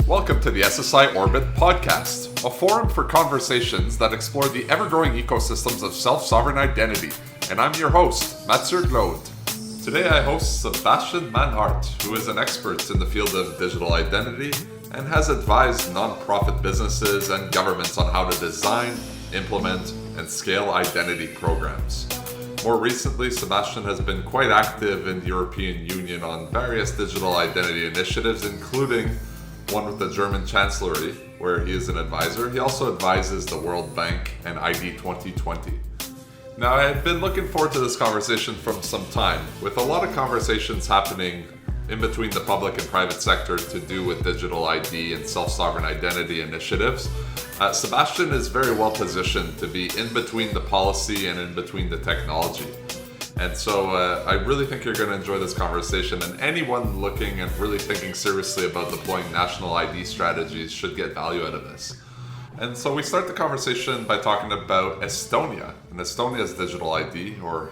Welcome to the SSI Orbit podcast, a forum for conversations that explore the ever-growing ecosystems of self-sovereign identity. And I'm your host, Mathieu Glaude. Today I host Sebastian Manhart, who is an expert in the field of digital identity and has advised nonprofit businesses and governments on how to design, implement, and scale identity programs. More recently, Sebastian has been quite active in the European Union on various digital identity initiatives, including one with the German Chancellery, where he is an advisor. He also advises the World Bank and E21. Now, I had been looking forward to this conversation from some time, with a lot of conversations happening in between the public and private sector to do with digital ID and self-sovereign identity initiatives. Sebastian is very well positioned to be in between the policy and in between the technology. And so I really think you're going to enjoy this conversation, and anyone looking and really thinking seriously about deploying national ID strategies should get value out of this. And so we start the conversation by talking about Estonia, and Estonia's digital ID, or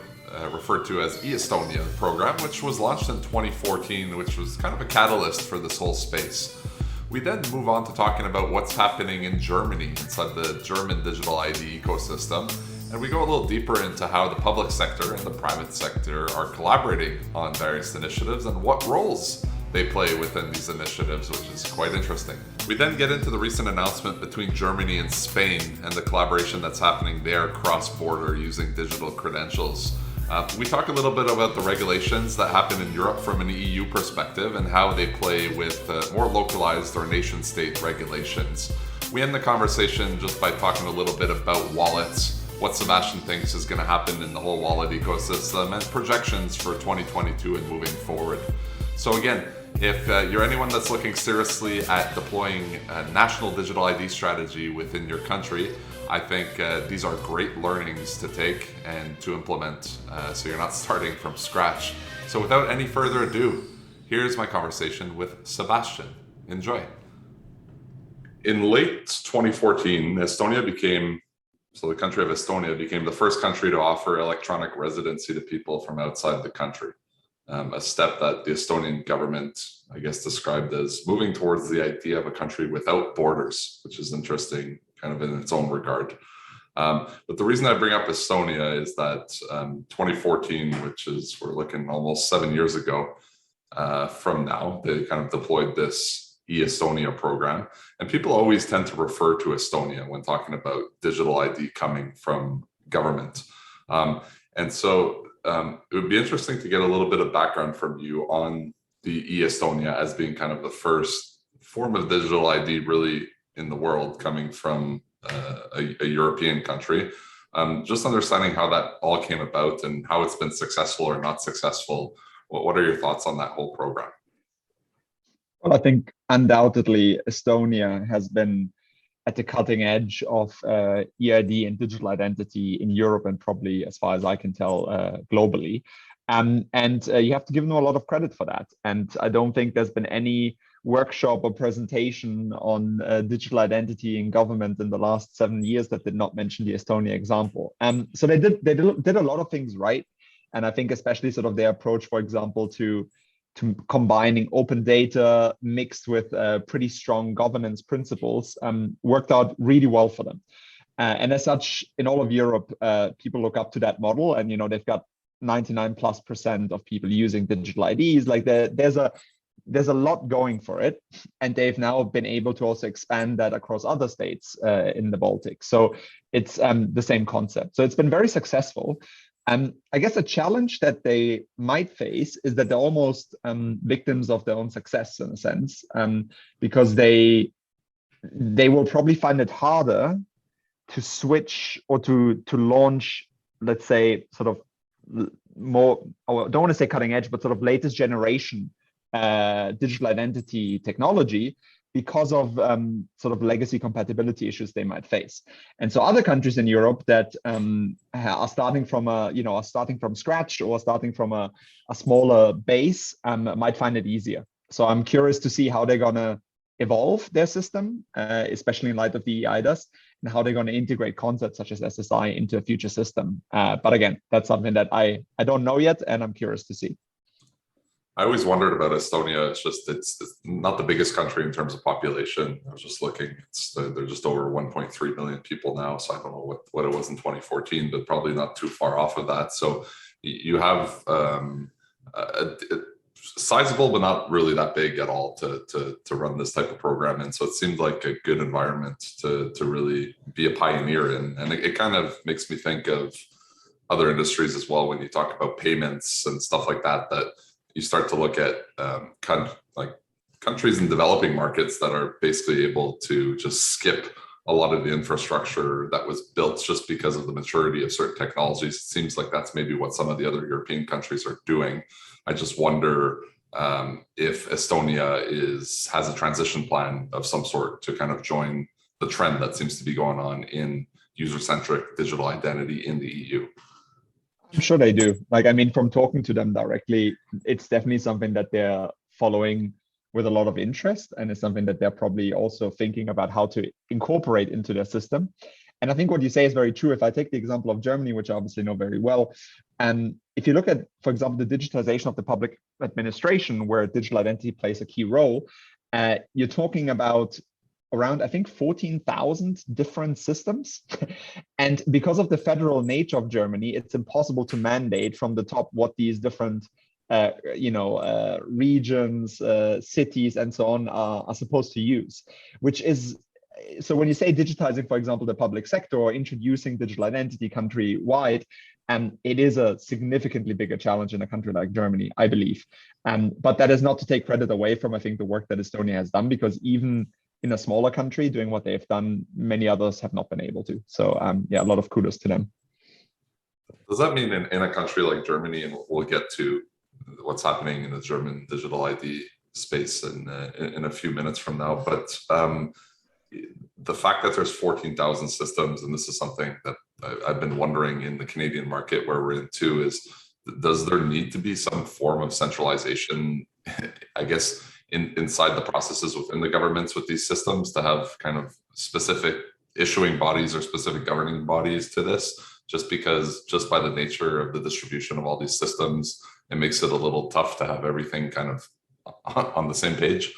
referred to as E21 program, which was launched in 2014, which was kind of a catalyst for this whole space. We then move on to talking about what's happening in Germany, inside the German digital ID ecosystem. And we go a little deeper into how the public sector and the private sector are collaborating on various initiatives and what roles they play within these initiatives, which is quite interesting. We then get into the recent announcement between Germany and Spain and the collaboration that's happening there cross-border using digital credentials. We talk a little bit about the regulations that happen in Europe from an EU perspective and how they play with more localized or nation-state regulations. We end the conversation just by talking a little bit about wallets, what Sebastian thinks is going to happen in the whole wallet ecosystem, and projections for 2022 and moving forward. So again, if you're anyone that's looking seriously at deploying a national digital ID strategy within your country, I think these are great learnings to take and to implement, so you're not starting from scratch. So without any further ado, here's my conversation with Sebastian. Enjoy. In late 2014, the country of Estonia became the first country to offer electronic residency to people from outside the country. A step that the Estonian government, I guess, described as moving towards the idea of a country without borders, which is interesting kind of in its own regard. But the reason I bring up Estonia is that 2014, which is, we're looking almost 7 years ago from now, they kind of deployed this E-Estonia program. And people always tend to refer to Estonia when talking about digital ID coming from government. And so it would be interesting to get a little bit of background from you on the E-Estonia as being kind of the first form of digital ID really in the world coming from a European country. Just understanding how that all came about and how it's been successful or not successful. What are your thoughts on that whole program? Well, I think undoubtedly Estonia has been at the cutting edge of EID and digital identity in Europe, and probably, as far as I can tell, globally. And you have to give them a lot of credit for that. And I don't think there's been any workshop or presentation on digital identity in government in the last 7 years that did not mention the Estonia example. So they did a lot of things right. And I think especially sort of their approach, for example, to combining open data mixed with pretty strong governance principles worked out really well for them. And as such, in all of Europe, people look up to that model, and they've got 99+% of people using digital IDs. Like there's a lot going for it, and they've now been able to also expand that across other states in the Baltics. So it's the same concept. So it's been very successful. I guess a challenge that they might face is that they're almost victims of their own success in a sense, because they will probably find it harder to switch or to launch, let's say, sort of more, I don't want to say cutting edge, but sort of latest generation digital identity technology, because of sort of legacy compatibility issues they might face. And so other countries in Europe that are starting from scratch or starting from a smaller base might find it easier. So I'm curious to see how they're going to evolve their system, especially in light of the eIDAS, and how they're going to integrate concepts such as SSI into a future system. But again, that's something that I don't know yet, and I'm curious to see. I always wondered about Estonia. It's not the biggest country in terms of population. I was just looking. They're just over 1.3 million people now. So I don't know what it was in 2014, but probably not too far off of that. So you have a sizable, but not really that big at all to run this type of program. And so it seemed like a good environment to really be a pioneer in. And it kind of makes me think of other industries as well when you talk about payments and stuff like that. That you start to look at countries in developing markets that are basically able to just skip a lot of the infrastructure that was built just because of the maturity of certain technologies. It seems like that's maybe what some of the other European countries are doing. I just wonder if Estonia has a transition plan of some sort to kind of join the trend that seems to be going on in user-centric digital identity in the EU. I'm sure they do. From talking to them directly, it's definitely something that they're following with a lot of interest, and it's something that they're probably also thinking about how to incorporate into their system. And I think what you say is very true. If I take the example of Germany, which I obviously know very well, and if you look at, for example, the digitization of the public administration, where digital identity plays a key role, you're talking about around, I think, 14,000 different systems. And because of the federal nature of Germany, it's impossible to mandate from the top what these different regions, cities, and so on are supposed to use, which is, so when you say digitizing, for example, the public sector or introducing digital identity country-wide, it is a significantly bigger challenge in a country like Germany, I believe. But that is not to take credit away from, I think, the work that Estonia has done, because even in a smaller country doing what they've done, many others have not been able to. So yeah, a lot of kudos to them. Does that mean in a country like Germany, and we'll get to what's happening in the German digital ID space in a few minutes from now, but the fact that there's 14,000 systems, and this is something that I've been wondering in the Canadian market where we're in too, is does there need to be some form of centralization, I guess, inside the processes within the governments with these systems to have kind of specific issuing bodies or specific governing bodies to this, just because just by the nature of the distribution of all these systems, it makes it a little tough to have everything kind of on the same page?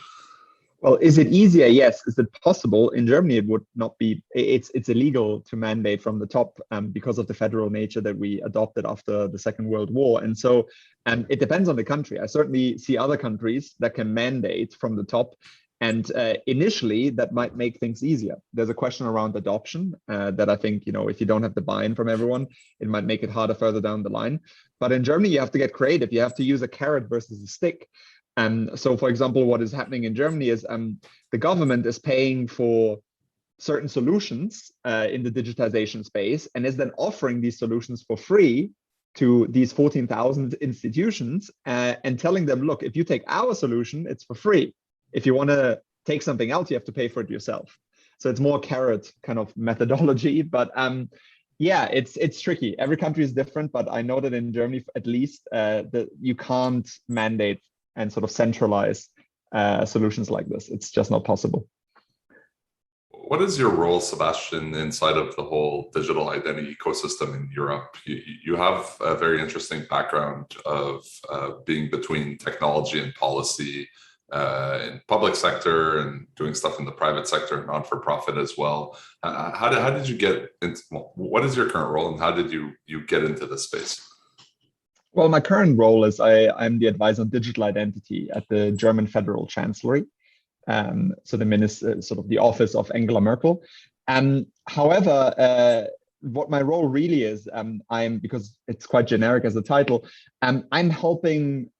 Well, is it easier? Yes. Is it possible? In Germany, it would not be. It's illegal to mandate from the top because of the federal nature that we adopted after the Second World War. And so it depends on the country. I certainly see other countries that can mandate from the top. And initially, that might make things easier. There's a question around adoption that I think, if you don't have the buy-in from everyone, it might make it harder further down the line. But in Germany, you have to get creative. You have to use a carrot versus a stick. So, for example, what is happening in Germany is the government is paying for certain solutions in the digitization space and is then offering these solutions for free to these 14,000 institutions and telling them, look, if you take our solution, it's for free. If you want to take something else, you have to pay for it yourself. So it's more carrot kind of methodology. But yeah, it's tricky. Every country is different, but I know that in Germany, at least, that you can't mandate and sort of centralize solutions like this. It's just not possible. What is your role, Sebastian, inside of the whole digital identity ecosystem in Europe? You have a very interesting background of being between technology and policy in public sector and doing stuff in the private sector and non-for-profit as well. How did you get into, what is your current role and how did you get into this space? Well, my current role is I'm the advisor on digital identity at the German Federal Chancellery. So the minister, sort of the office of Angela Merkel. However, what my role really is, because it's quite generic as a title, I'm helping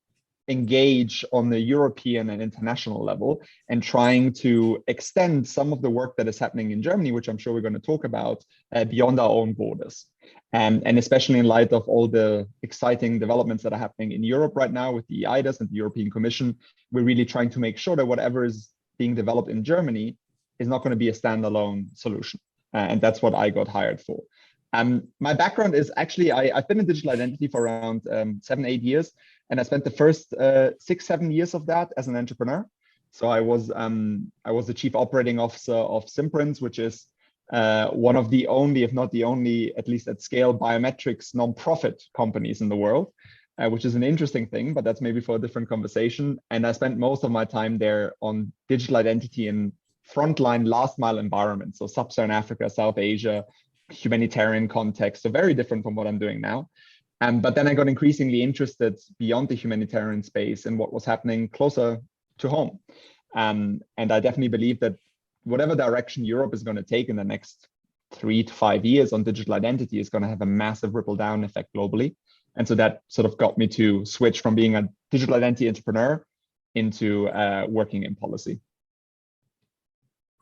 engage on the European and international level and trying to extend some of the work that is happening in Germany, which I'm sure we're going to talk about, beyond our own borders. And especially in light of all the exciting developments that are happening in Europe right now with the EIDAS and the European Commission, we're really trying to make sure that whatever is being developed in Germany is not going to be a standalone solution. And that's what I got hired for. My background is actually, I've been in digital identity for around 7-8 years. And I spent the first 6-7 years of that as an entrepreneur. So I was the chief operating officer of Simprins, which is one of the only, if not the only, at least at scale, biometrics nonprofit companies in the world. which is an interesting thing, but that's maybe for a different conversation. And I spent most of my time there on digital identity in frontline last mile environments. So Sub-Saharan Africa, South Asia, humanitarian context. So very different from what I'm doing now. But then I got increasingly interested beyond the humanitarian space and what was happening closer to home. And I definitely believe that whatever direction Europe is going to take in the next 3 to 5 years on digital identity is going to have a massive ripple down effect globally. And so that sort of got me to switch from being a digital identity entrepreneur into working in policy.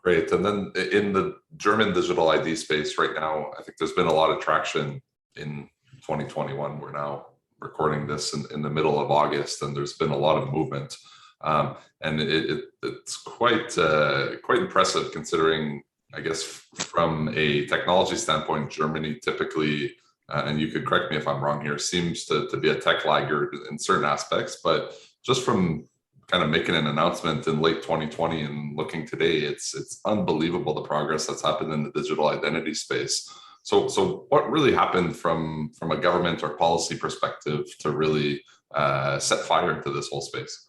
Great. And then in the German digital ID space right now, I think there's been a lot of traction in 2021. We're now recording this in the middle of August, and there's been a lot of movement. And it's quite impressive considering, I guess, from a technology standpoint, Germany typically, and you could correct me if I'm wrong here, seems to be a tech laggard in certain aspects, but just from kind of making an announcement in late 2020 and looking today, it's unbelievable the progress that's happened in the digital identity space. So what really happened from a government or policy perspective to really set fire to this whole space?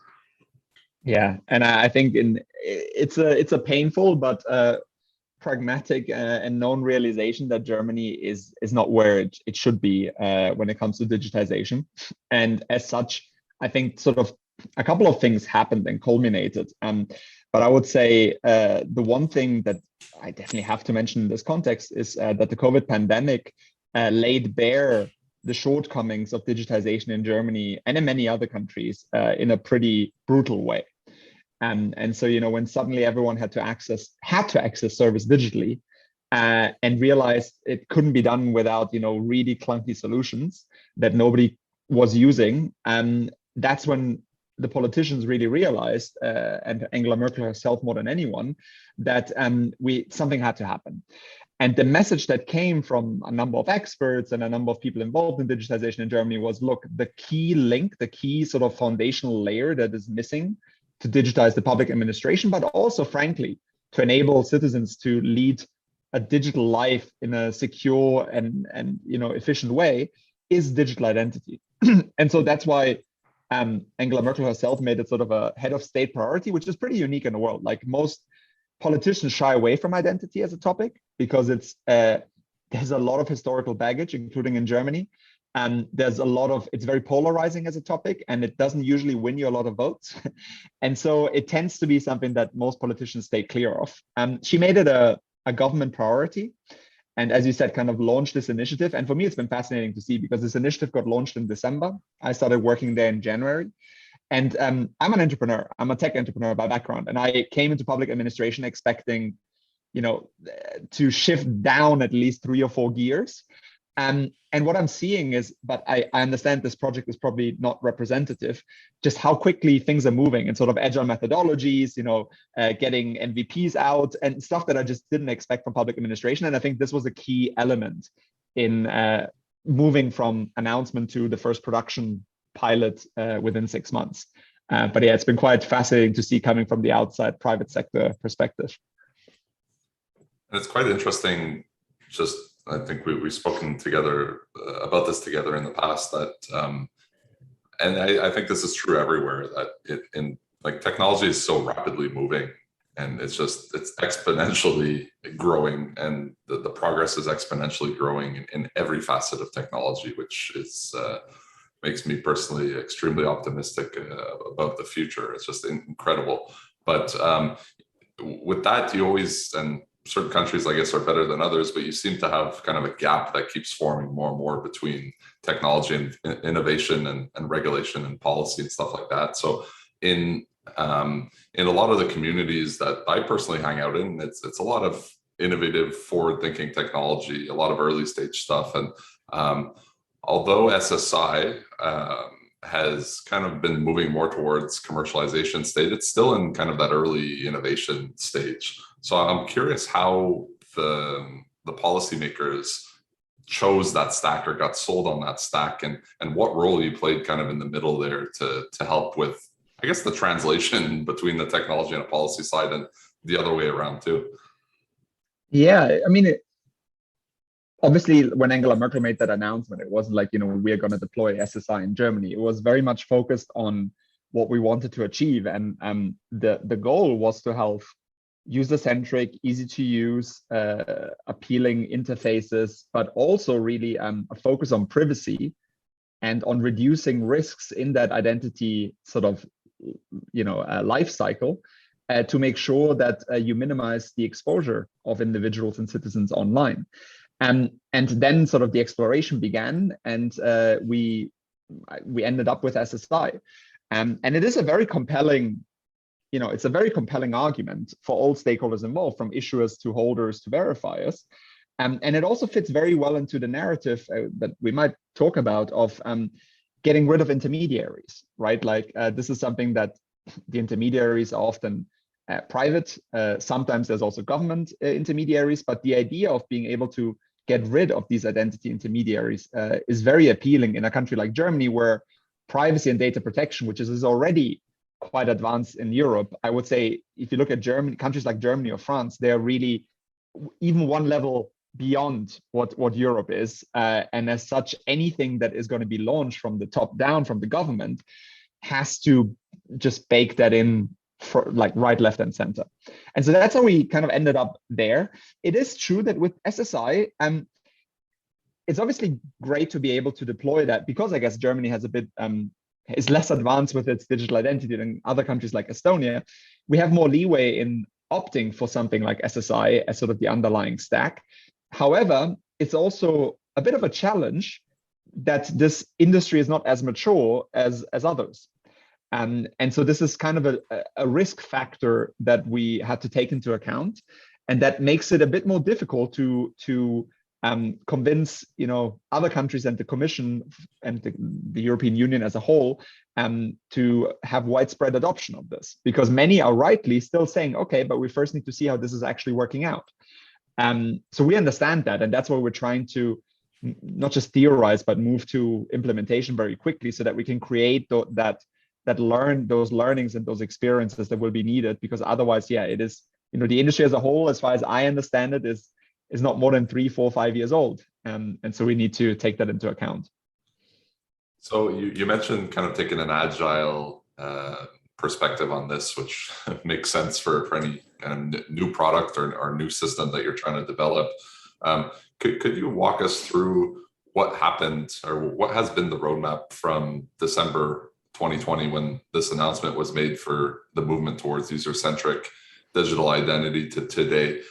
Yeah, and I think it's a painful but pragmatic and known realization that Germany is not where it should be when it comes to digitization. And as such, I think sort of a couple of things happened and culminated. But I would say the one thing that I definitely have to mention in this context is that the COVID pandemic laid bare the shortcomings of digitization in Germany and in many other countries in a pretty brutal way. And so, when suddenly everyone had to access service digitally and realized it couldn't be done without, really clunky solutions that nobody was using, that's when the politicians really realized, and Angela Merkel herself more than anyone, that something had to happen. And the message that came from a number of experts and a number of people involved in digitization in Germany was, look, the key link, the key sort of foundational layer that is missing to digitize the public administration, but also, frankly, to enable citizens to lead a digital life in a secure and efficient way, is digital identity. And so that's why Angela Merkel herself made it sort of a head of state priority, which is pretty unique in the world. Like, most politicians shy away from identity as a topic because there's a lot of historical baggage, including in Germany. And it's very polarizing as a topic, and it doesn't usually win you a lot of votes. And so it tends to be something that most politicians stay clear of. She made it a government priority. And as you said, kind of launched this initiative. And for me, it's been fascinating to see, because this initiative got launched in December. I started working there in January. And I'm an entrepreneur. I'm a tech entrepreneur by background. And I came into public administration expecting, to shift down at least 3 or 4 gears. And what I'm seeing is, but I understand this project is probably not representative, just how quickly things are moving and sort of agile methodologies, getting MVPs out and stuff that I just didn't expect from public administration. And I think this was a key element in moving from announcement to the first production pilot within 6 months. But yeah, it's been quite fascinating to see coming from the outside private sector perspective. And it's quite interesting. I think we've spoken together about this together in the past, that, and I think this is true everywhere, that technology is so rapidly moving, and it's exponentially growing, and the progress is exponentially growing in every facet of technology, which makes me personally extremely optimistic about the future. It's just incredible. But with that, you always, and certain countries, I guess, are better than others, but you seem to have kind of a gap that keeps forming more and more between technology and innovation and regulation and policy and stuff like that. So in a lot of the communities that I personally hang out in, it's a lot of innovative, forward-thinking technology, a lot of early stage stuff. And although SSI has kind of been moving more towards commercialization state, it's still in kind of that early innovation stage. So I'm curious how the policymakers chose that stack or got sold on that stack, and what role you played kind of in the middle there to help with, I guess, the translation between the technology and the policy side, and the other way around too. Yeah, I mean, obviously, when Angela Merkel made that announcement, it wasn't like, we're going to deploy SSI in Germany. It was very much focused on what we wanted to achieve. And the goal was to have user-centric, easy to use, appealing interfaces, but also really a focus on privacy and on reducing risks in that identity sort of, life cycle, to make sure that you minimize the exposure of individuals and citizens online. And then sort of the exploration began, and we ended up with SSI. And it is a very compelling, it's a very compelling argument for all stakeholders involved, from issuers to holders to verifiers. And it also fits very well into the narrative that we might talk about of getting rid of intermediaries, right? Like this is something that the intermediaries are often private. Sometimes there's also government intermediaries, but the idea of being able to get rid of these identity intermediaries is very appealing in a country like Germany, where privacy and data protection, which is already quite advanced in Europe. I would say if you look at countries like Germany or France, they're really even one level beyond what Europe is. And as such, anything that is going to be launched from the top down, from the government, has to just bake that in for like right, left, and center. And so that's how we kind of ended up there. It is true that with SSI, it's obviously great to be able to deploy that, because I guess Germany has a bit is less advanced with its digital identity than other countries like Estonia. We have more leeway in opting for something like SSI as sort of the underlying stack. However, it's also a bit of a challenge that this industry is not as mature as others. And so this is kind of a risk factor that we had to take into account, and that makes it a bit more difficult to convince other countries and the Commission and the European Union as a whole to have widespread adoption of this, because many are rightly still saying, okay, but we first need to see how this is actually working out. So we understand that, and that's why we're trying to not just theorize, but move to implementation very quickly, so that we can create those learnings and those experiences that will be needed. Because otherwise, it is, the industry as a whole, as far as I understand it, is not more than 3, 4, 5 years old. And so we need to take that into account. So you mentioned kind of taking an agile perspective on this, which makes sense for any kind of new product or new system that you're trying to develop. Could you walk us through what happened, or what has been the roadmap from December 2020, when this announcement was made for the movement towards user-centric digital identity, to today?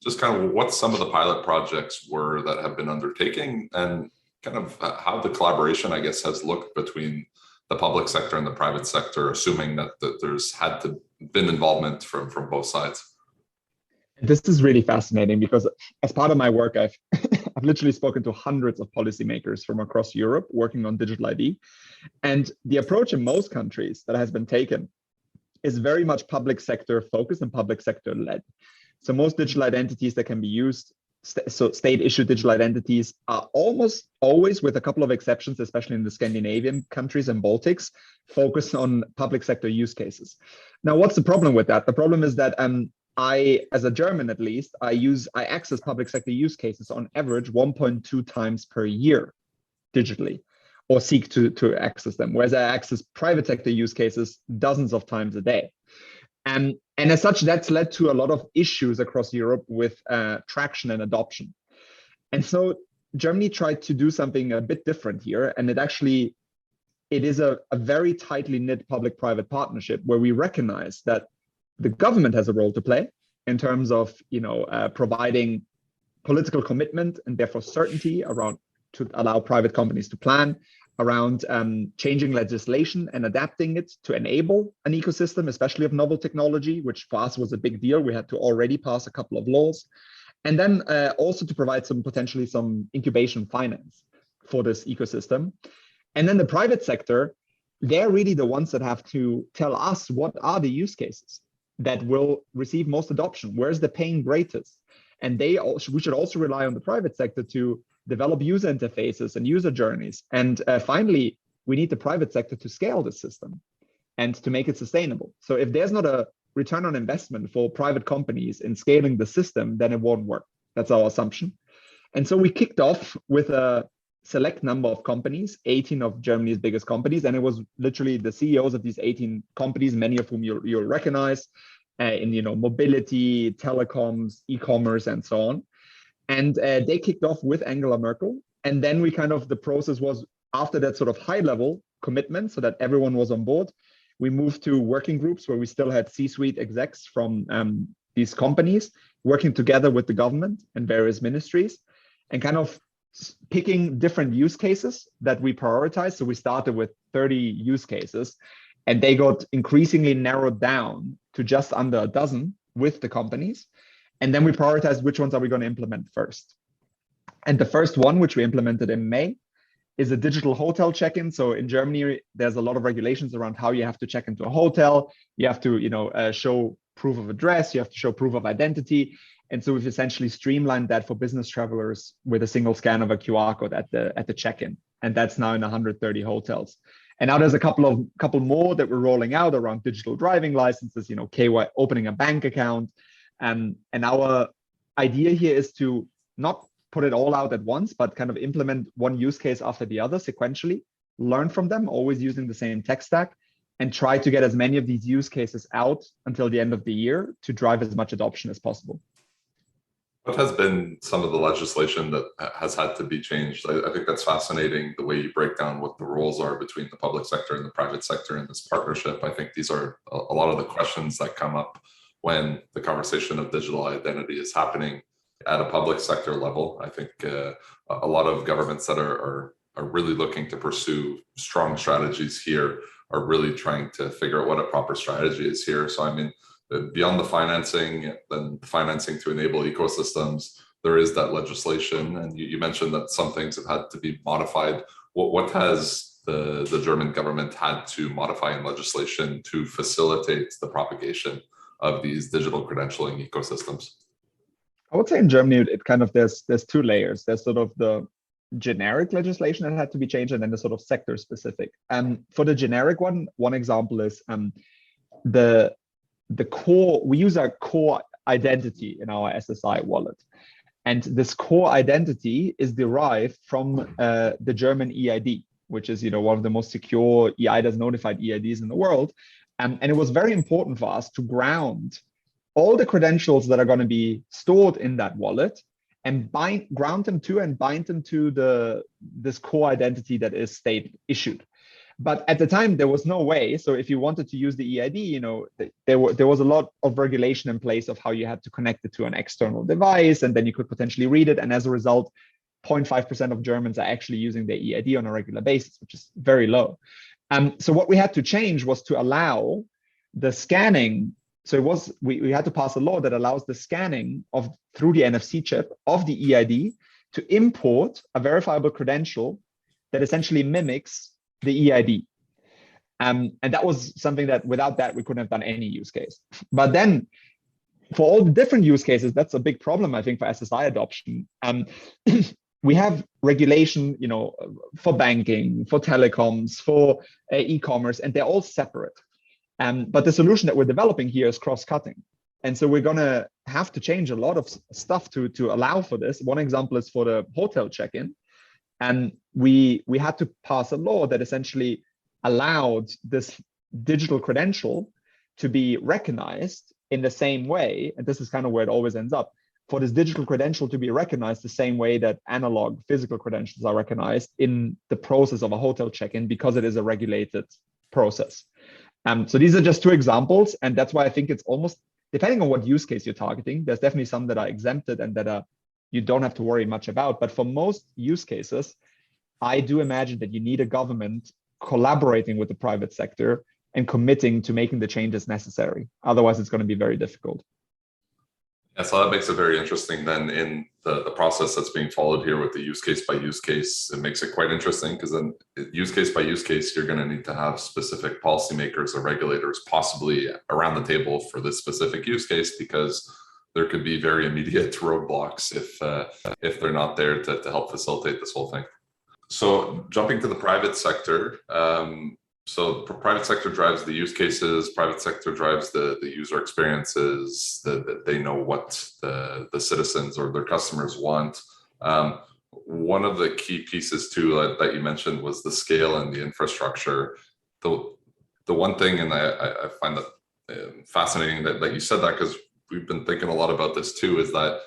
Just kind of what some of the pilot projects were that have been undertaking, and kind of how the collaboration, I guess, has looked between the public sector and the private sector, assuming that there's had to been involvement from both sides. This is really fascinating, because as part of my work, I've I've literally spoken to hundreds of policymakers from across Europe working on digital ID. And the approach in most countries that has been taken is very much public sector focused and public sector led. So most digital identities that can be used, so state issued digital identities, are almost always, with a couple of exceptions, especially in the Scandinavian countries and Baltics, focused on public sector use cases. Now, what's the problem with that? The problem is that I, as a German at least, I access public sector use cases on average 1.2 times per year digitally, or seek to access them, whereas I access private sector use cases dozens of times a day. And as such, that's led to a lot of issues across Europe with traction and adoption. And so Germany tried to do something a bit different here. And it is a very tightly knit public-private partnership, where we recognize that the government has a role to play in terms of providing political commitment and therefore certainty around, to allow private companies to plan, around changing legislation and adapting it to enable an ecosystem, especially of novel technology, which for us was a big deal. We had to already pass a couple of laws. And then also to provide potentially some incubation finance for this ecosystem. And then the private sector, they're really the ones that have to tell us what are the use cases that will receive most adoption, where's the pain greatest. And we should also rely on the private sector to develop user interfaces and user journeys. And finally, we need the private sector to scale the system and to make it sustainable. So if there's not a return on investment for private companies in scaling the system, then it won't work. That's our assumption. And so we kicked off with a select number of companies, 18 of Germany's biggest companies. And it was literally the CEOs of these 18 companies, many of whom you'll recognize in, mobility, telecoms, e-commerce, and so on. And they kicked off with Angela Merkel. And then the process was, after that sort of high level commitment so that everyone was on board, we moved to working groups where we still had C-suite execs from these companies working together with the government and various ministries and kind of picking different use cases that we prioritized. So we started with 30 use cases and they got increasingly narrowed down to just under a dozen with the companies. And then we prioritized which ones are we going to implement first. And the first one, which we implemented in May, is a digital hotel check-in. So in Germany, there's a lot of regulations around how you have to check into a hotel. You have to, show proof of address. You have to show proof of identity. And so we've essentially streamlined that for business travelers with a single scan of a QR code at the check-in. And that's now in 130 hotels. And now there's a couple more that we're rolling out around digital driving licenses, KY, opening a bank account. And our idea here is to not put it all out at once, but kind of implement one use case after the other sequentially, learn from them, always using the same tech stack, and try to get as many of these use cases out until the end of the year to drive as much adoption as possible. What has been some of the legislation that has had to be changed? I think that's fascinating, the way you break down what the roles are between the public sector and the private sector in this partnership. I think these are a lot of the questions that come up when the conversation of digital identity is happening at a public sector level. I think a lot of governments that are really looking to pursue strong strategies here are really trying to figure out what a proper strategy is here. So I mean, beyond the financing and financing to enable ecosystems, there is that legislation. And you mentioned that some things have had to be modified. What has the German government had to modify in legislation to facilitate the propagation of these digital credentialing ecosystems? I would say in Germany, there's two layers. There's sort of the generic legislation that had to be changed, and then the sort of sector specific. For the generic one example is the core. We use our core identity in our SSI wallet, and this core identity is derived from the German EID, which is one of the most secure EIDAS notified EIDs in the world, and it was very important for us to ground all the credentials that are going to be stored in that wallet and ground them to and bind them to this core identity that is state issued. But at the time, there was no way. So if you wanted to use the EID, there was a lot of regulation in place of how you had to connect it to an external device, and then you could potentially read it. And as a result, 0.5% of Germans are actually using their EID on a regular basis, which is very low. So what we had to change was to allow the scanning. So we had to pass a law that allows the scanning through the NFC chip of the EID to import a verifiable credential that essentially mimics the EID. And that was something that without that, we couldn't have done any use case. But then for all the different use cases, that's a big problem, I think, for SSI adoption. We have regulation, for banking, for telecoms, for e-commerce, and they're all separate. But the solution that we're developing here is cross-cutting. And so we're going to have to change a lot of stuff to allow for this. One example is for the hotel check-in. And we had to pass a law that essentially allowed this digital credential to be recognized in the same way. And this is kind of where it always ends up. For this digital credential to be recognized the same way that analog physical credentials are recognized in the process of a hotel check-in, because it is a regulated process. So these are just two examples, and that's why I think it's almost, depending on what use case you're targeting, there's definitely some that are exempted and that you don't have to worry much about. But for most use cases, I do imagine that you need a government collaborating with the private sector and committing to making the changes necessary. Otherwise, it's going to be very difficult. Yeah, so that makes it very interesting then in the process that's being followed here with the use case by use case. It makes it quite interesting because then use case by use case, you're going to need to have specific policymakers or regulators possibly around the table for this specific use case, because there could be very immediate roadblocks if they're not there to help facilitate this whole thing. So jumping to the private sector, so private sector drives the use cases, private sector drives the user experiences, that they know what the citizens or their customers want. One of the key pieces too that you mentioned was the scale and the infrastructure. The one thing, and I find that fascinating that you said that, because we've been thinking a lot about this too, is that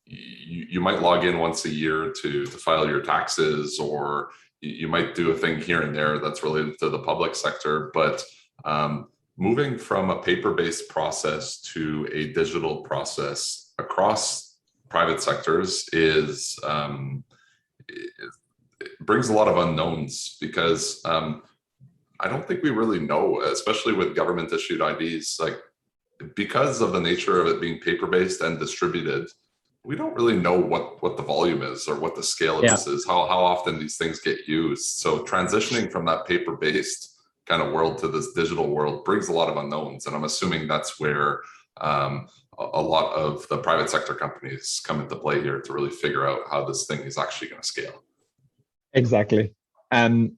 you might log in once a year to file your taxes, or you might do a thing here and there that's related to the public sector, but moving from a paper-based process to a digital process across private sectors is it brings a lot of unknowns, because I don't think we really know, especially with government issued IDs, like, because of the nature of it being paper-based and distributed, we don't really know what the volume is or what the scale of this is, how often these things get used. So transitioning from that paper-based kind of world to this digital world brings a lot of unknowns. And I'm assuming that's where a lot of the private sector companies come into play here to really figure out how this thing is actually going to scale. Exactly. And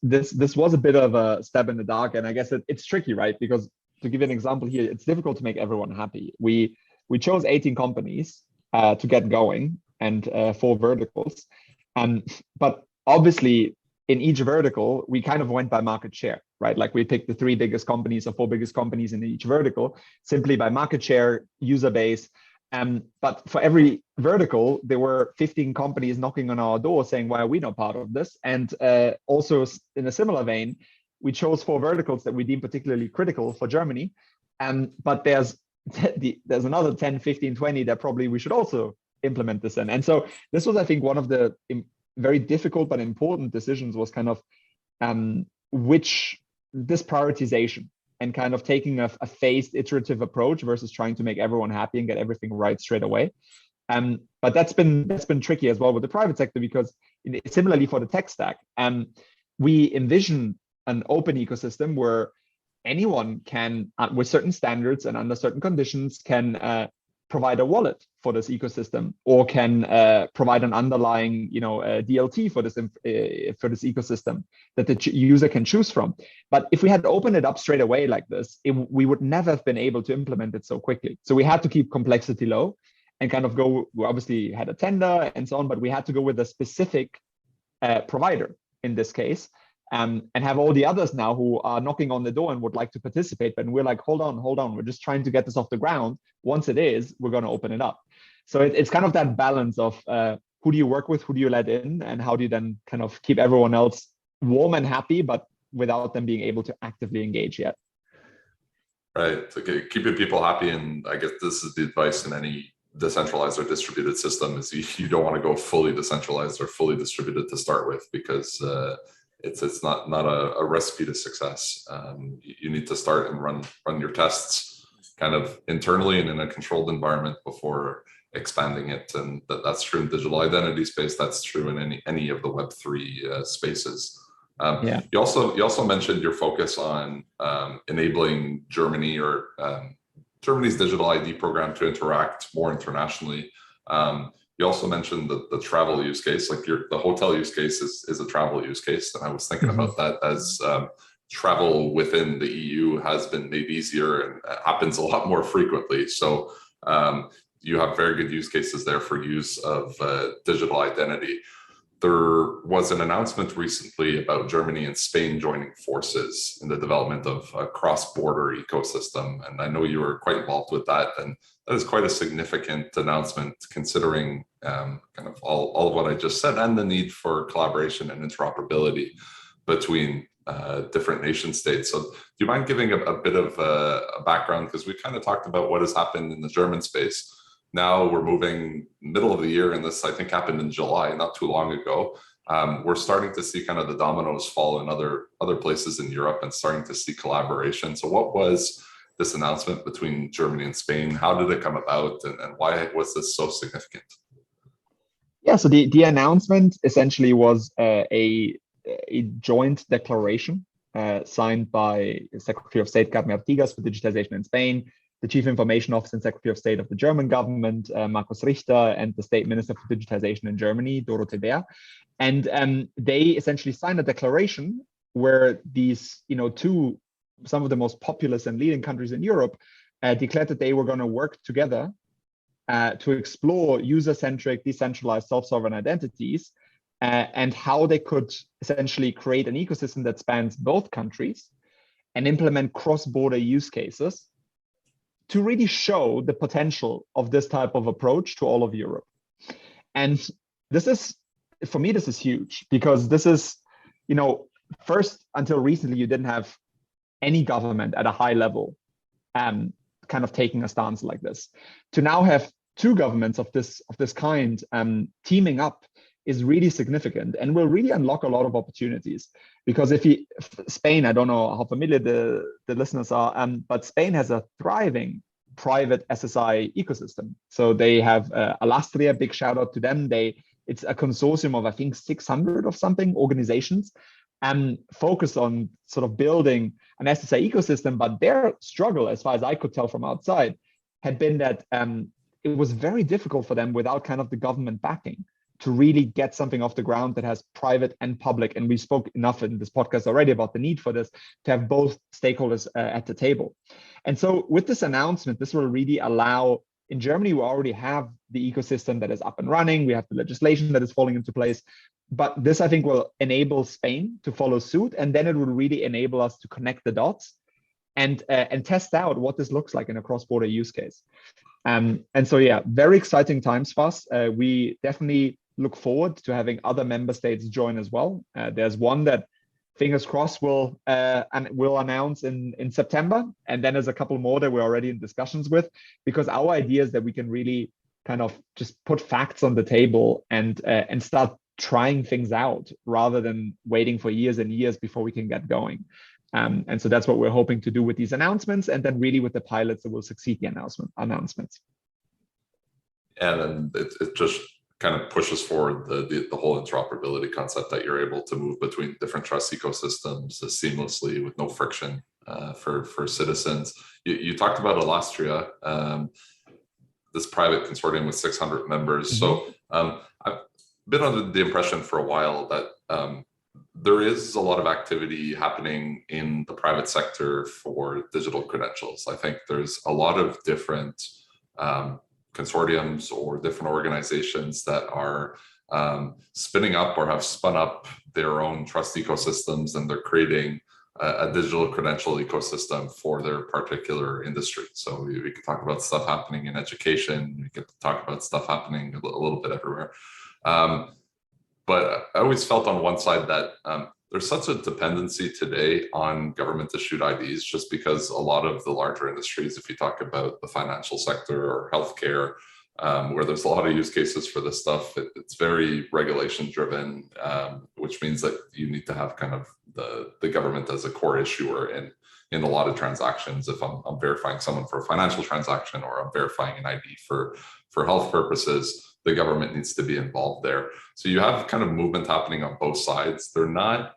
this was a bit of a stab in the dark, and I guess it's tricky, right? Because to give you an example here, it's difficult to make everyone happy. We chose 18 companies to get going, and 4 verticals. But obviously, in each vertical, we kind of went by market share, right? Like, we picked the 3 biggest companies or 4 biggest companies in each vertical simply by market share, user base. But for every vertical, there were 15 companies knocking on our door saying, why are we not part of this? And also, in a similar vein, we chose 4 verticals that we deem particularly critical for Germany. But there's another 10, 15, 20 that probably we should also implement this in. And so this was, I think, one of the very difficult but important decisions, was kind of this prioritization, and kind of taking a phased iterative approach versus trying to make everyone happy and get everything right straight away. But that's been tricky as well with the private sector, because similarly for the tech stack, we envision an open ecosystem where anyone can, with certain standards and under certain conditions, can provide a wallet for this ecosystem, or can provide an underlying, DLT for this ecosystem that the user can choose from. But if we had opened it up straight away like this, we would never have been able to implement it so quickly. So we had to keep complexity low and kind of go. We obviously had a tender and so on, but we had to go with a specific provider in this case. And have all the others now who are knocking on the door and would like to participate. But we're like, hold on. We're just trying to get this off the ground. Once it is, we're going to open it up. So it's kind of that balance of who do you work with, who do you let in, and how do you then kind of keep everyone else warm and happy, but without them being able to actively engage yet. Right. Okay. Keeping people happy. And I guess this is the advice in any decentralized or distributed system, is you don't want to go fully decentralized or fully distributed to start with, because it's not a recipe to success. You need to start and run your tests kind of internally and in a controlled environment before expanding it. And that's true in digital identity space. That's true in any of the Web3 spaces. You also mentioned your focus on enabling Germany or Germany's digital ID program to interact more internationally. You also mentioned the travel use case, like the hotel use case is a travel use case. And I was thinking about that as travel within the EU has been made easier and happens a lot more frequently. So you have very good use cases there for use of digital identity. There was an announcement recently about Germany and Spain joining forces in the development of a cross-border ecosystem. And I know you were quite involved with that. And that is quite a significant announcement, considering kind of all of what I just said, and the need for collaboration and interoperability between different nation states. So do you mind giving a bit of a background? Because we kind of talked about what has happened in the German space. Now we're moving middle of the year, and this I think happened in July, not too long ago. We're starting to see kind of the dominoes fall in other places in Europe, and starting to see collaboration. So what was this announcement between Germany and Spain? How did it come about, and why was this so significant? Yeah, so the announcement essentially was a joint declaration signed by Secretary of State Carmen Artigas for digitization in Spain, the Chief Information Officer and Secretary of State of the German government, Markus Richter, and the State Minister for Digitization in Germany, Dorothee Bär. And they essentially signed a declaration where these, some of the most populous and leading countries in Europe declared that they were going to work together to explore user-centric, decentralized, self-sovereign identities and how they could essentially create an ecosystem that spans both countries and implement cross-border use cases to really show the potential of this type of approach to all of Europe. And this is, for me, this is huge because this is, first, until recently, you didn't have any government at a high level kind of taking a stance like this. To now have two governments of this kind teaming up is really significant and will really unlock a lot of opportunities. Because Spain, I don't know how familiar the listeners are, but Spain has a thriving private SSI ecosystem. So they have Alastria, big shout out to them. It's a consortium of, I think, 600 of something organizations focused on sort of building an SSI ecosystem. But their struggle, as far as I could tell from outside, had been that it was very difficult for them without kind of the government backing to really get something off the ground that has private and public. And we spoke enough in this podcast already about the need for this, to have both stakeholders at the table. And so with this announcement, this will really allow, in Germany, we already have the ecosystem that is up and running. We have the legislation that is falling into place. But this, I think, will enable Spain to follow suit. And then it will really enable us to connect the dots and test out what this looks like in a cross-border use case. And so, yeah, very exciting times for us. We definitely look forward to having other member states join as well. There's one that, fingers crossed, will announce in September, and then there's a couple more that we're already in discussions with, because our idea is that we can really kind of just put facts on the table and start trying things out rather than waiting for years and years before we can get going. And so that's what we're hoping to do with these announcements, and then really with the pilots that will succeed the announcements. And then it just kind of pushes forward the whole interoperability concept that you're able to move between different trust ecosystems seamlessly with no friction for citizens. You talked about Alastria, this private consortium with 600 members. Mm-hmm. So I've been under the impression for a while that there is a lot of activity happening in the private sector for digital credentials. I think there's a lot of different consortiums or different organizations that are spinning up or have spun up their own trust ecosystems, and they're creating a digital credential ecosystem for their particular industry. So we could talk about stuff happening in education, we could talk about stuff happening a little bit everywhere. But I always felt on one side that there's such a dependency today on government issued IDs, just because a lot of the larger industries, if you talk about the financial sector or healthcare, where there's a lot of use cases for this stuff, it's very regulation driven, which means that you need to have kind of the government as a core issuer in a lot of transactions. If I'm verifying someone for a financial transaction, or I'm verifying an ID for health purposes, the government needs to be involved there. So you have kind of movement happening on both sides. There's not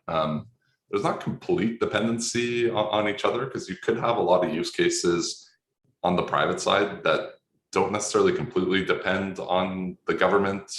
complete dependency on each other, because you could have a lot of use cases on the private side that don't necessarily completely depend on the government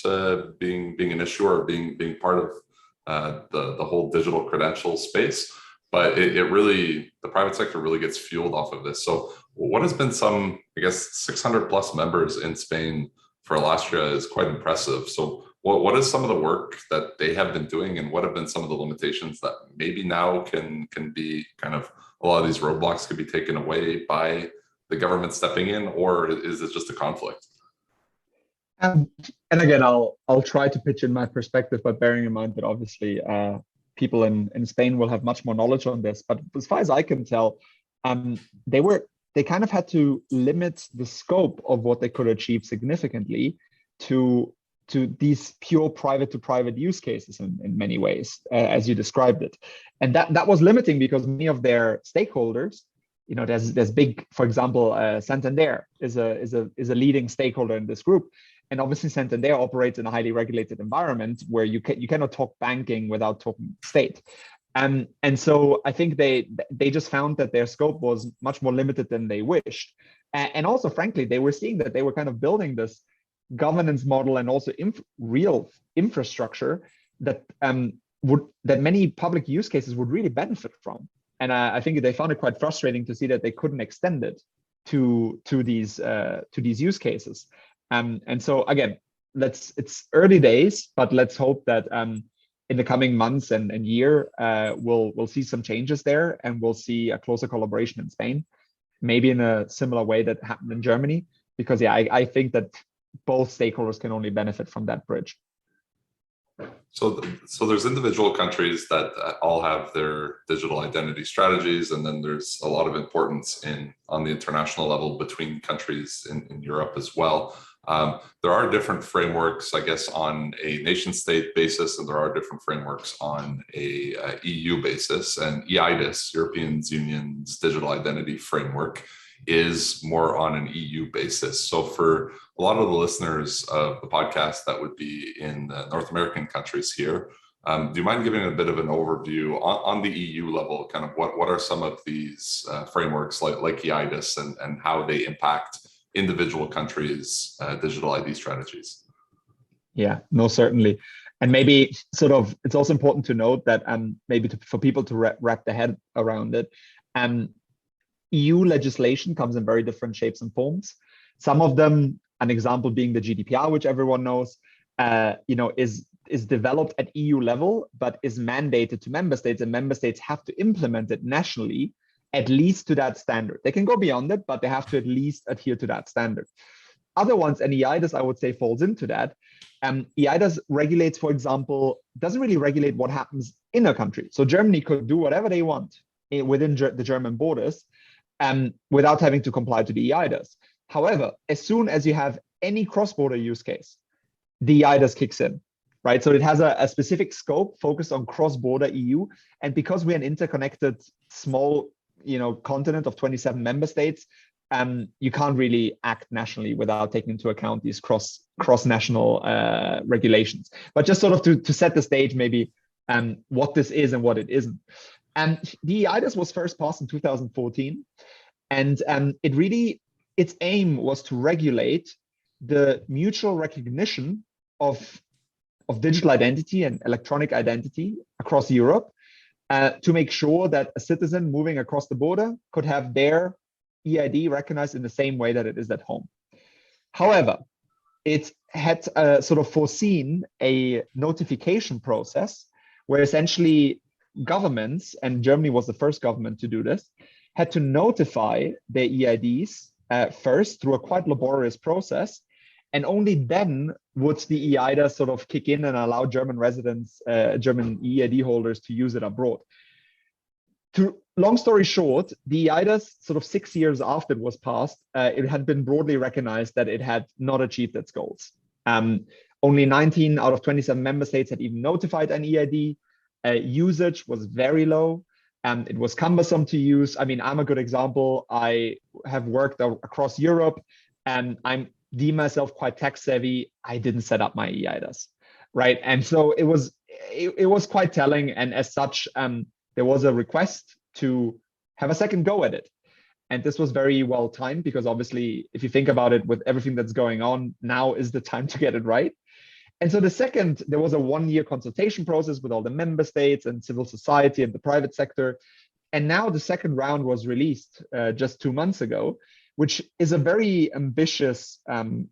being an issuer or being part of the whole digital credential space. But the private sector really gets fueled off of this. So what has been some, I guess, 600 plus members in Spain for Alastria is quite impressive. So what is some of the work that they have been doing, and what have been some of the limitations that maybe now can be kind of, a lot of these roadblocks could be taken away by the government stepping in, or is it just a conflict? And again, I'll try to pitch in my perspective, but bearing in mind that obviously people in Spain will have much more knowledge on this. But as far as I can tell, they kind of had to limit the scope of what they could achieve significantly to these pure private to private use cases in many ways, as you described it. And that was limiting because many of their stakeholders, there's big, for example, Santander is a leading stakeholder in this group. And obviously Santander operates in a highly regulated environment where you cannot talk banking without talking state. And so I think they just found that their scope was much more limited than they wished. And also, frankly, they were seeing that they were kind of building this governance model and also real infrastructure that many public use cases would really benefit from. And I think they found it quite frustrating to see that they couldn't extend it to these use cases. And so again, it's early days, but let's hope that in the coming months and year, we'll see some changes there, and we'll see a closer collaboration in Spain, maybe in a similar way that happened in Germany, because yeah, I think that both stakeholders can only benefit from that bridge. So there's individual countries that all have their digital identity strategies, and then there's a lot of importance on the international level between countries in Europe as well. There are different frameworks, I guess, on a nation state basis, and there are different frameworks on a EU basis. And EIDAS, European Union's digital identity framework, is more on an EU basis. So for a lot of the listeners of the podcast that would be in the North American countries here, do you mind giving a bit of an overview on the EU level, kind of what are some of these frameworks like EIDAS and how they impact individual countries' digital ID strategies? Yeah, no, certainly. And maybe sort of, it's also important to note that maybe for people to wrap their head around it, EU legislation comes in very different shapes and forms. Some of them, an example being the GDPR, which everyone knows, is developed at EU level, but is mandated to member states, and member states have to implement it nationally, at least to that standard. They can go beyond it, but they have to at least adhere to that standard. Other ones, and EIDAS, I would say, falls into that. EIDAS regulates, for example, doesn't really regulate what happens in a country. So Germany could do whatever they want within the German borders, without having to comply to the EIDAS. However, as soon as you have any cross-border use case, the EIDAS kicks in, right? So it has a specific scope focused on cross-border EU. And because we're an interconnected small, continent of 27 member states, you can't really act nationally without taking into account these cross-national regulations. But just sort of to set the stage, maybe what this is and what it isn't. And the EIDAS was first passed in 2014, and its aim was to regulate the mutual recognition of digital identity and electronic identity across Europe, to make sure that a citizen moving across the border could have their EID recognized in the same way that it is at home. However, it had sort of foreseen a notification process where essentially governments, and Germany was the first government to do this, had to notify their EIDs first through a quite laborious process, and only then would the EIDAS sort of kick in and allow German residents, German EID holders, to use it abroad. Long story short, the EIDAS, sort of 6 years after it was passed, it had been broadly recognized that it had not achieved its goals. Only 19 out of 27 member states had even notified an EID. Usage was very low, and it was cumbersome to use. I mean, I'm a good example. I have worked across Europe, and I deem myself quite tech savvy. I didn't set up my EIDAS, right? And so it was quite telling. And as such, there was a request to have a second go at it. And this was very well timed, because obviously, if you think about it, with everything that's going on, now is the time to get it right. And so there was a 1-year consultation process with all the member states and civil society and the private sector. And now the second round was released just 2 months ago, which is a very ambitious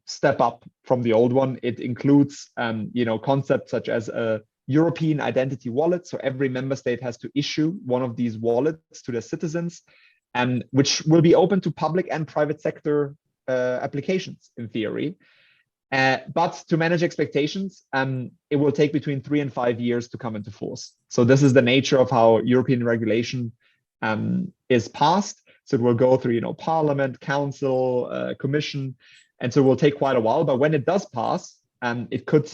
step up from the old one. It includes concepts such as a European identity wallet. So every member state has to issue one of these wallets to their citizens, which will be open to public and private sector applications in theory. But to manage expectations, it will take between 3 and 5 years to come into force. So this is the nature of how European regulation is passed. So it will go through, Parliament, Council, Commission, and so it will take quite a while. But when it does pass, it could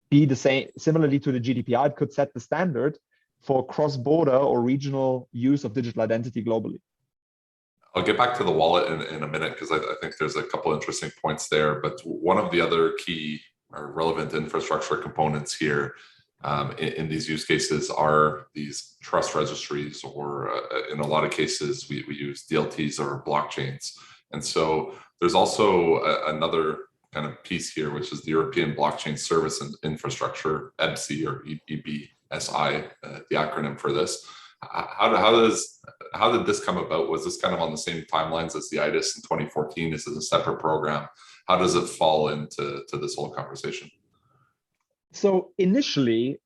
be the same. Similarly to the GDPR, it could set the standard for cross-border or regional use of digital identity globally. I'll get back to the wallet in a minute, because I think there's a couple interesting points there. But one of the other key or relevant infrastructure components here in these use cases are these trust registries, or in a lot of cases, we use DLTs or blockchains. And so there's also another kind of piece here, which is the European Blockchain Service and Infrastructure, EBSI or EBSI, the acronym for this. How did this come about? Was this kind of on the same timelines as the EIDAS in 2014? This is a separate program. how does it fall into this whole conversation? So initially,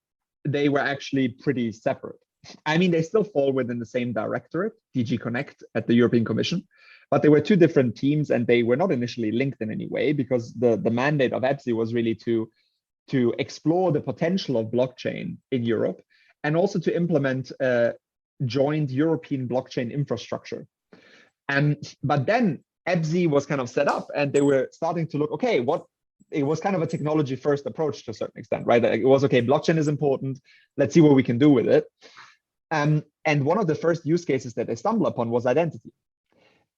they were actually pretty separate. I mean, they still fall within the same directorate, DG Connect at the European Commission, but they were two different teams and they were not initially linked in any way because the mandate of EBSI was really to explore the potential of blockchain in Europe and also to implement a joint European blockchain infrastructure. But then EBSI was kind of set up and they were starting to look, okay, it was kind of a technology first approach to a certain extent, right? It was, okay, blockchain is important. Let's see what we can do with it. And one of the first use cases that they stumbled upon was identity.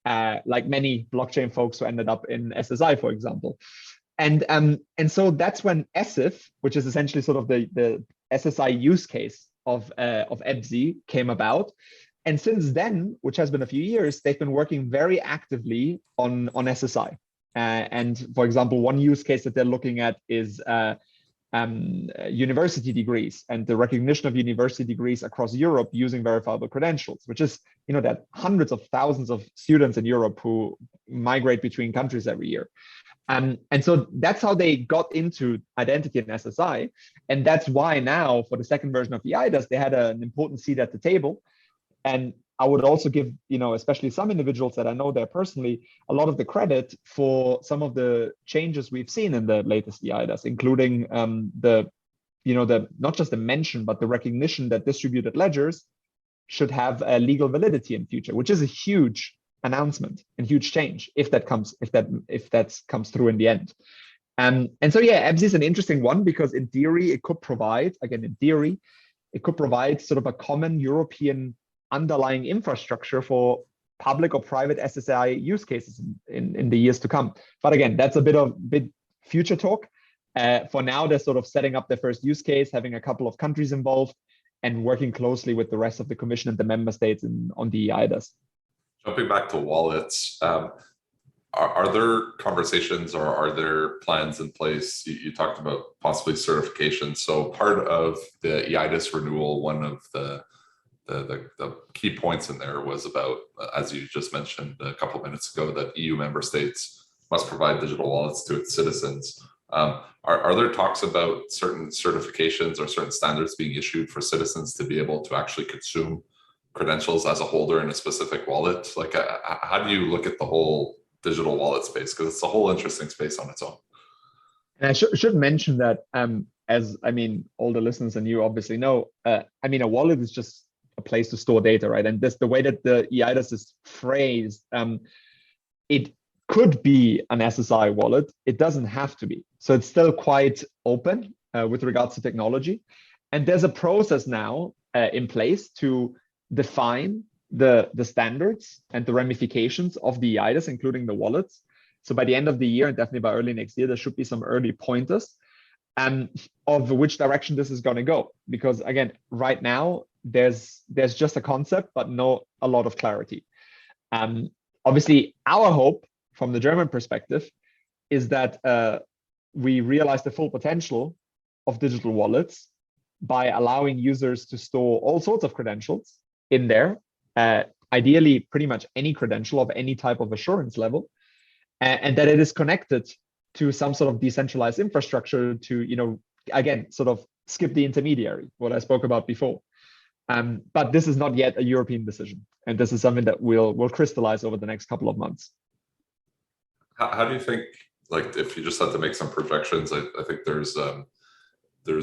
Like many blockchain folks who ended up in SSI, for example. And so that's when ESIF, which is essentially sort of the SSI use case of EBSI, came about. And since then, which has been a few years, they've been working very actively on SSI. And for example, one use case that they're looking at is university degrees and the recognition of university degrees across Europe using verifiable credentials, which is, that hundreds of thousands of students in Europe who migrate between countries every year. And so that's how they got into identity and SSI. And that's why now for the second version of the IDAS, they had an important seat at the table. And I would also give, especially some individuals that I know there personally, a lot of the credit for some of the changes we've seen in the latest EIDAS, including the not just the mention, but the recognition that distributed ledgers should have a legal validity in future, which is a huge announcement and huge change if that comes through in the end. And so yeah, EBSI is an interesting one because in theory it could provide sort of a common European underlying infrastructure for public or private SSI use cases in the years to come. But again, that's a bit future talk. For now, they're sort of setting up their first use case, having a couple of countries involved, and working closely with the rest of the Commission and the member states on the EIDAS. Jumping back to wallets, are there conversations or are there plans in place? You talked about possibly certification. So part of the EIDAS renewal, one of the key points in there was about, as you just mentioned a couple of minutes ago, that EU member states must provide digital wallets to its citizens. Are there talks about certain certifications or certain standards being issued for citizens to be able to actually consume credentials as a holder in a specific wallet? Like, how do you look at the whole digital wallet space? Because it's a whole interesting space on its own. And I should mention that, as all the listeners and you obviously know, a wallet is just a place to store data, right? And the way that the EIDAS is phrased, it could be an SSI wallet. It doesn't have to be. So it's still quite open with regards to technology. And there's a process now in place to define the standards and the ramifications of the EIDAS, including the wallets. So by the end of the year, and definitely by early next year, there should be some early pointers of which direction this is going to go. Because again, right now, there's just a concept, but not a lot of clarity. Obviously, our hope from the German perspective is that we realize the full potential of digital wallets by allowing users to store all sorts of credentials in there, ideally pretty much any credential of any type of assurance level, and that it is connected to some sort of decentralized infrastructure to, again, sort of skip the intermediary, what I spoke about before. But this is not yet a European decision. And this is something that will crystallize over the next couple of months. How do you think, like, if you just had to make some projections, I think there's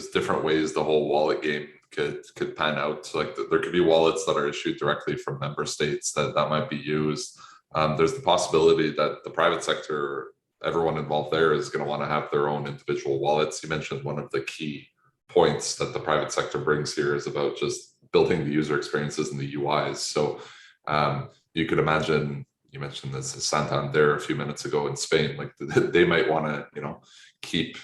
different ways the whole wallet game could pan out. Like there could be wallets that are issued directly from member states that might be used. There's the possibility that the private sector, everyone involved there, is going to want to have their own individual wallets. You mentioned one of the key points that the private sector brings here is about just building the user experiences and the UIs. So you could imagine, you mentioned this Santander a few minutes ago in Spain, like they might want to, keep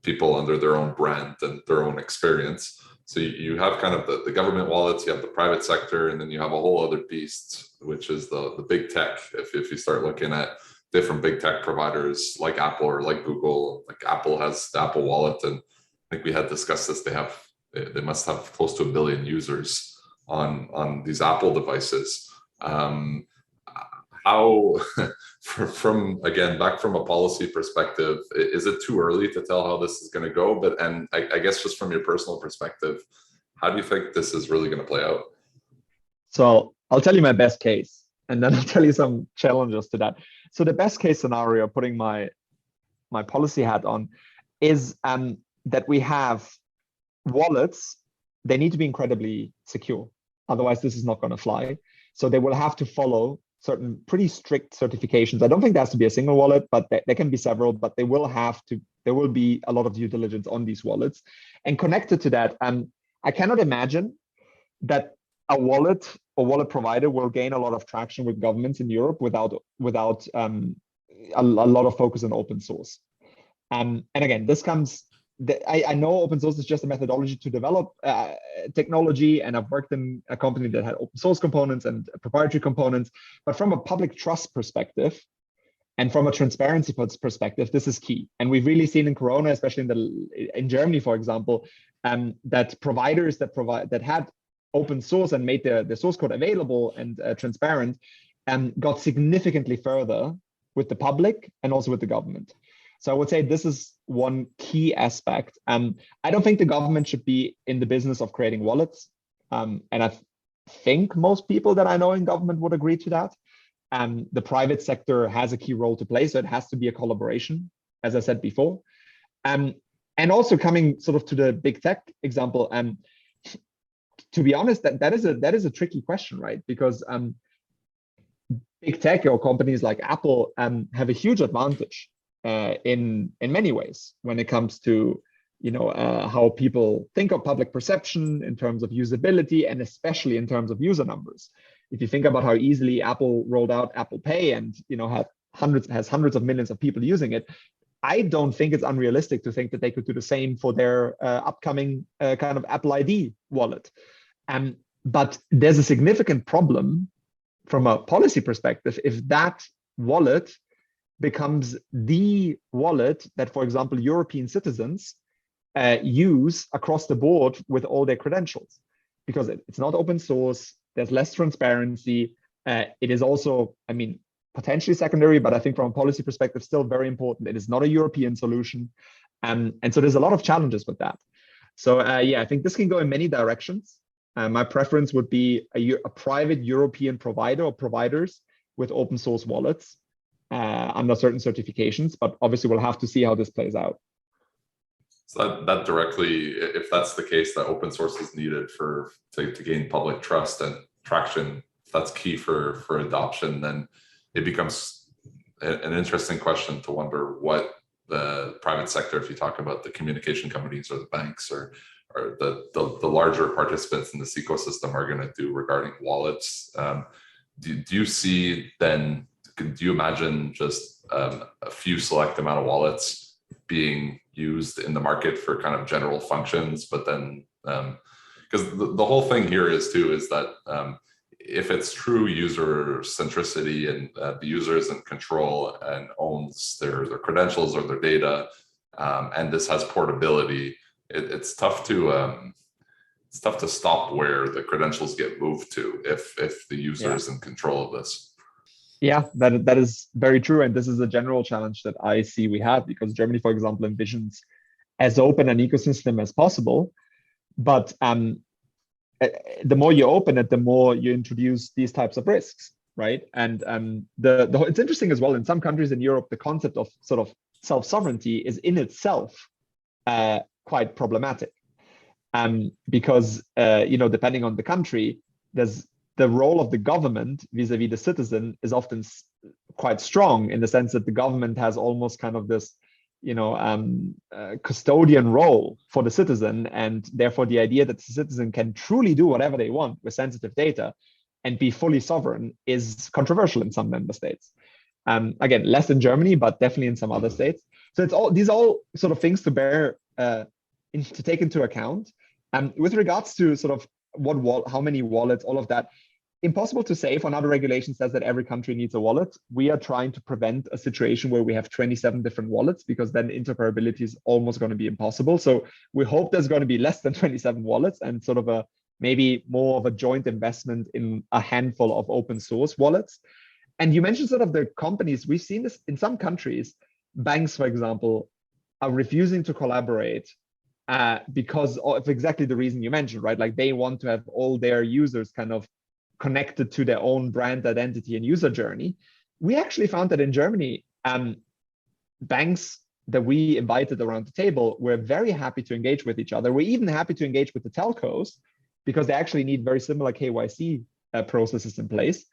people under their own brand and their own experience. So you have kind of the government wallets, you have the private sector, and then you have a whole other beast, which is the big tech. If you start looking at different big tech providers like Apple or like Google, like Apple has the Apple Wallet, and I think we had discussed this. They must have close to 1 billion users on these Apple devices. how, from again, back from a policy perspective, is it too early to tell how this is going to go? But, and I guess just from your personal perspective, how do you think this is really going to play out? So I'll tell you my best case, and then I'll tell you some challenges to that. So the best case scenario, putting my policy hat on, is that we have wallets. They need to be incredibly secure. Otherwise, this is not going to fly. So they will have to follow certain pretty strict certifications. I don't think there has to be a single wallet, but there can be several, but there will be a lot of due diligence on these wallets. And connected to that, I cannot imagine that a wallet or wallet provider will gain a lot of traction with governments in Europe without a lot of focus on open source. And again, this comes, I know open source is just a methodology to develop technology, and I've worked in a company that had open source components and proprietary components, but from a public trust perspective and from a transparency perspective, this is key. And we've really seen in Corona, especially in Germany, for example, that providers that had open source and made the source code available and transparent, got significantly further with the public and also with the government. So I would say this is one key aspect. I don't think the government should be in the business of creating wallets. And I think most people that I know in government would agree to that. The private sector has a key role to play, so it has to be a collaboration, as I said before. And also coming sort of to the big tech example, to be honest, that is a tricky question, right? Because big tech or companies like Apple have a huge advantage in many ways when it comes to how people think of public perception in terms of usability, and especially in terms of user numbers. If you think about how easily Apple rolled out Apple Pay and has hundreds of millions of people using it, I don't think it's unrealistic to think that they could do the same for their upcoming kind of Apple ID wallet. But there's a significant problem from a policy perspective if that wallet becomes the wallet that, for example, European citizens use across the board with all their credentials, because it's not open source. There's less transparency. It is also, potentially secondary, but I think from a policy perspective, still very important. It is not a European solution. And so there's a lot of challenges with that. So I think this can go in many directions. My preference would be a private European provider or providers with open source wallets under certain certifications, but obviously we'll have to see how this plays out. So that directly, if that's the case, that open source is needed to gain public trust and traction, if that's key for adoption, then it becomes an interesting question to wonder what the private sector, if you talk about the communication companies or the banks or the larger participants in this ecosystem, are going to do regarding wallets. Do you see then, do you imagine just a few select amount of wallets being used in the market for kind of general functions, but then because the whole thing here is that if it's true user centricity and the user is in control and owns their credentials or their data, and this has portability, it's tough to stop where the credentials get moved to if the user is in control of this. Yeah, that is very true. And this is a general challenge that I see we have, because Germany, for example, envisions as open an ecosystem as possible. But the more you open it, the more you introduce these types of risks, right? And it's interesting as well, in some countries in Europe, the concept of sort of self-sovereignty is in itself quite problematic. Because, depending on the country, there's the role of the government vis-a-vis the citizen is often quite strong, in the sense that the government has almost kind of this, custodian role for the citizen. And therefore, the idea that the citizen can truly do whatever they want with sensitive data and be fully sovereign is controversial in some member states. Again, less in Germany, but definitely in some other states. So these all sort of things to bear, to take into account. With regards to sort of how many wallets, all of that, impossible to say. If another regulation says that every country needs a wallet, we are trying to prevent a situation where we have 27 different wallets, because then interoperability is almost going to be impossible. So we hope there's going to be less than 27 wallets and sort of maybe more of a joint investment in a handful of open source wallets. And you mentioned sort of the companies. We've seen this in some countries. Banks, for example, are refusing to collaborate because of exactly the reason you mentioned, right? Like they want to have all their users kind of connected to their own brand identity and user journey. We actually found that in Germany, banks that we invited around the table were very happy to engage with each other. We're even happy to engage with the telcos because they actually need very similar KYC processes in place.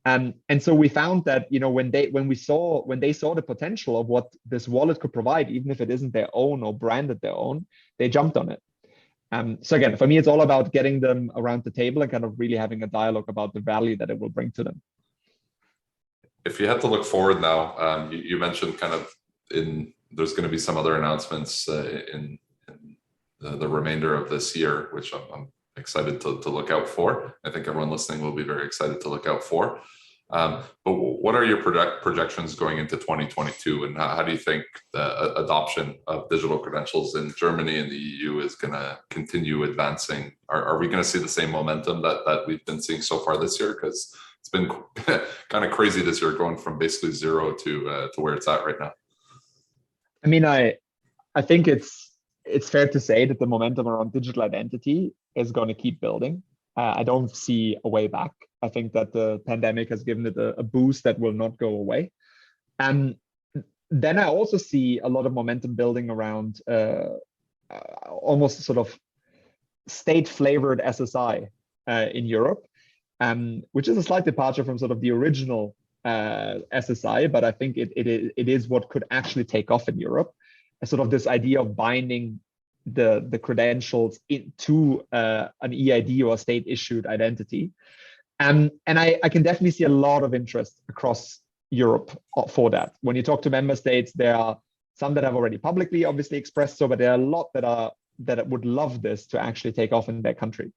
And so we found that, you know, when they saw the potential of what this wallet could provide, even if it isn't their own or branded their own, they jumped on it. So again, for me, it's all about getting them around the table and kind of really having a dialogue about the value that it will bring to them. If you had to look forward now, you mentioned kind of there's going to be some other announcements in the remainder of this year, which I'm excited to look out for. I think everyone listening will be very excited to look out for. But what are your projections going into 2022, and how do you think the adoption of digital credentials in Germany and the EU is going to continue advancing? Are we going to see the same momentum that we've been seeing so far this year? Because it's been kind of crazy this year, going from basically zero to where it's at right now. I mean, I think it's fair to say that the momentum around digital identity is going to keep building. I don't see a way back. I think that the pandemic has given it a boost that will not go away. And then I also see a lot of momentum building around almost sort of state-flavored SSI in Europe, which is a slight departure from sort of the original SSI, but I think it is what could actually take off in Europe. Sort of this idea of binding the credentials into an EID or a state-issued identity. And I can definitely see a lot of interest across Europe for that. When you talk to member states, there are some that have already publicly obviously expressed so, but there are a lot that would love this to actually take off in their country.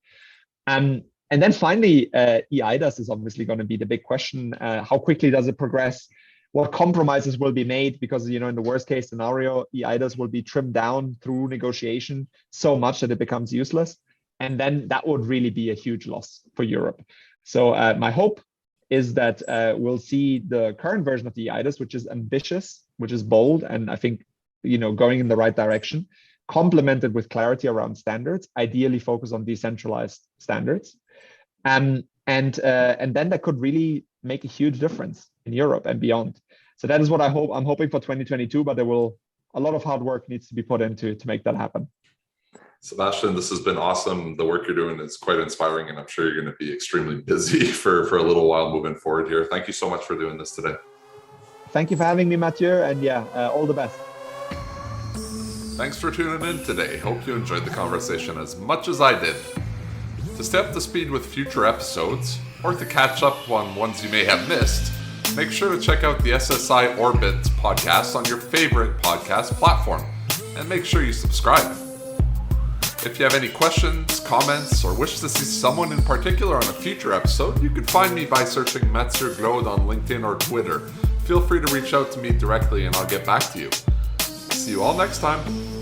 And then finally, eIDAS is obviously going to be the big question. How quickly does it progress? What compromises will be made? Because, you know, in the worst case scenario, eIDAS will be trimmed down through negotiation so much that it becomes useless. And then that would really be a huge loss for Europe. So my hope is that we'll see the current version of the eIDAS, which is ambitious, which is bold, and I think, you know, going in the right direction, complemented with clarity around standards, ideally focus on decentralized standards. And then that could really make a huge difference in Europe and beyond. So that is what I hope. I'm hoping for 2022, but a lot of hard work needs to be put into to make that happen. Sebastian, this has been awesome. The work you're doing is quite inspiring, and I'm sure you're going to be extremely busy for a little while moving forward here. Thank you so much for doing this today. Thank you for having me, Mathieu, and all the best. Thanks for tuning in today. Hope you enjoyed the conversation as much as I did. To stay up to speed with future episodes, or to catch up on ones you may have missed, make sure to check out the SSI Orbit podcast on your favorite podcast platform, and make sure you subscribe. If you have any questions, comments, or wish to see someone in particular on a future episode, you can find me by searching Mathieu Glaude on LinkedIn or Twitter. Feel free to reach out to me directly and I'll get back to you. See you all next time.